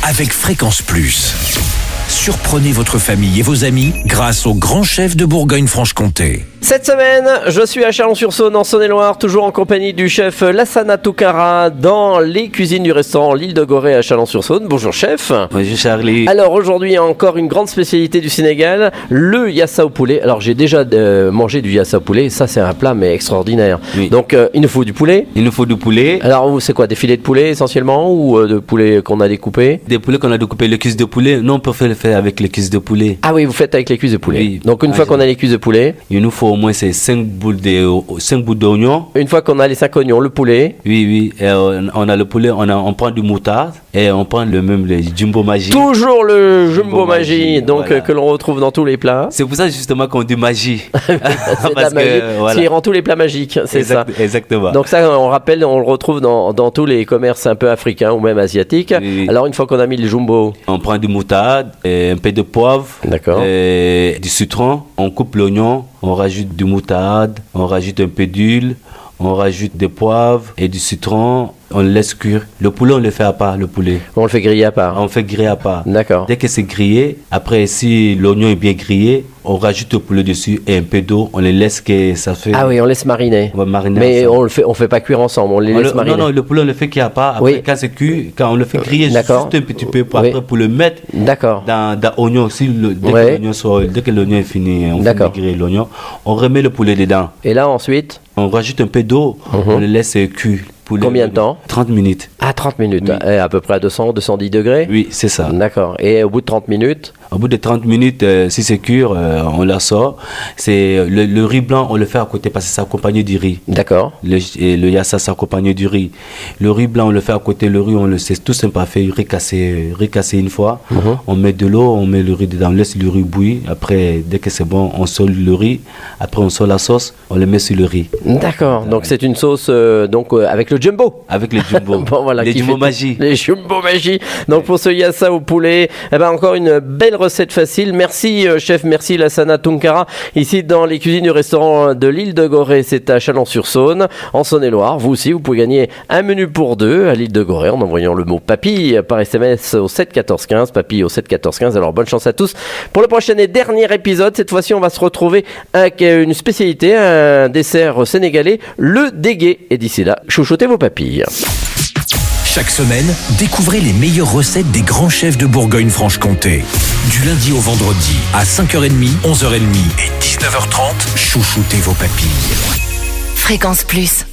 avec Fréquence Plus. Surprenez votre famille et vos amis grâce au grand chef de Bourgogne-Franche-Comté. Cette semaine, je suis à Chalon-sur-Saône en Saône-et-Loire, toujours en compagnie du chef Lassana Toukara dans les cuisines du restaurant L'Île de Gorée à Chalon-sur-Saône. Bonjour chef. Bonjour Charlie. Alors aujourd'hui, encore une grande spécialité du Sénégal, le yassa au poulet. Alors j'ai déjà mangé du yassa au poulet, ça c'est un plat mais extraordinaire. Oui. Donc il nous faut du poulet. Il nous faut du poulet. Alors c'est quoi, des filets de poulet essentiellement ou de poulet qu'on a découpé? Des poulets qu'on a découpés, les cuisses de poulet. Nous on peut le faire avec les cuisses de poulet. Ah oui, vous faites avec les cuisses de poulet. Oui. Donc une fois qu'on a les cuisses de poulet, Il nous faut au moins 5 bouts d'oignon. une fois qu'on a les 5 oignons, le poulet. Oui. Et on a le poulet, on prend du moutarde et on prend le jumbo magie. Toujours le jumbo magie, donc voilà. que l'on retrouve dans tous les plats. C'est pour ça justement qu'on dit magie. C'est de la magie, parce qu'il rend tous les plats magiques, c'est ça. Exactement. Donc ça, on rappelle, on le retrouve dans tous les commerces un peu africains ou même asiatiques. Oui. Alors une fois qu'on a mis le jumbo, On prend du moutarde, et un peu de poivre, D'accord. et du citron. On coupe l'oignon, on rajoute du moutarde, on rajoute un peu d'huile, on rajoute des poivres et du citron. On le laisse cuire. Le poulet, on le fait à part, le poulet. on le fait griller à part. On fait griller à part. D'accord. Dès que c'est grillé, après, si l'oignon est bien grillé, on rajoute le poulet dessus et un peu d'eau. On les laisse que ça fait. Ah oui, on laisse mariner. On va mariner Mais ensemble. on fait pas cuire ensemble, on les laisse mariner. Non, le poulet, on le fait cuire à part. Après, Oui. quand c'est cuit, quand on le fait griller juste D'accord. un petit peu pour, Oui. après, pour le mettre D'accord. dans l'oignon aussi. Ouais. Dès que l'oignon est fini, on fait D'accord. griller l'oignon. On remet le poulet dedans. Et là ensuite, On rajoute un peu d'eau. On le laisse cuire. Poulet, Combien de temps 30 minutes. à 30 minutes, Oui. à peu près à 210 degrés. Oui, c'est ça. D'accord. Et au bout de 30 minutes, Au bout de 30 minutes, si c'est cuit, on la sort. C'est le riz blanc, on le fait à côté parce que c'est accompagné du riz. d'accord. Et le yassa, c'est accompagné du riz. Le riz blanc, on le fait à côté. Le riz, on le sait tout simplement fait riz cassé une fois. On met de l'eau, on met le riz dedans, on laisse le riz bouillir. Après, dès que c'est bon, on sort le riz. Après, on sort la sauce, on le met sur le riz. D'accord. Donc c'est une sauce avec le jumbo. Avec les jumbo. Bon, voilà, les qui jumbo fait- magie. Les jumbo magie. Donc pour ce yassa au poulet, encore une belle recette facile. Merci chef, merci Lassana Toukara. Ici dans les cuisines du restaurant de l'Île de Gorée, c'est à Chalon-sur-Saône, en Saône-et-Loire. Vous aussi, vous pouvez gagner un menu pour deux à l'Île de Gorée en envoyant le mot papille par SMS au 7 14 15. Papille au 7 14 15. Alors bonne chance à tous pour le prochain et dernier épisode. Cette fois-ci, on va se retrouver avec une spécialité, un dessert sénégalais, le dégué. Et d'ici là, chouchoutez vos papilles. Chaque semaine, découvrez les meilleures recettes des grands chefs de Bourgogne-Franche-Comté. Du lundi au vendredi, à 5h30, 11h30 et 19h30, chouchoutez vos papilles. Fréquence Plus.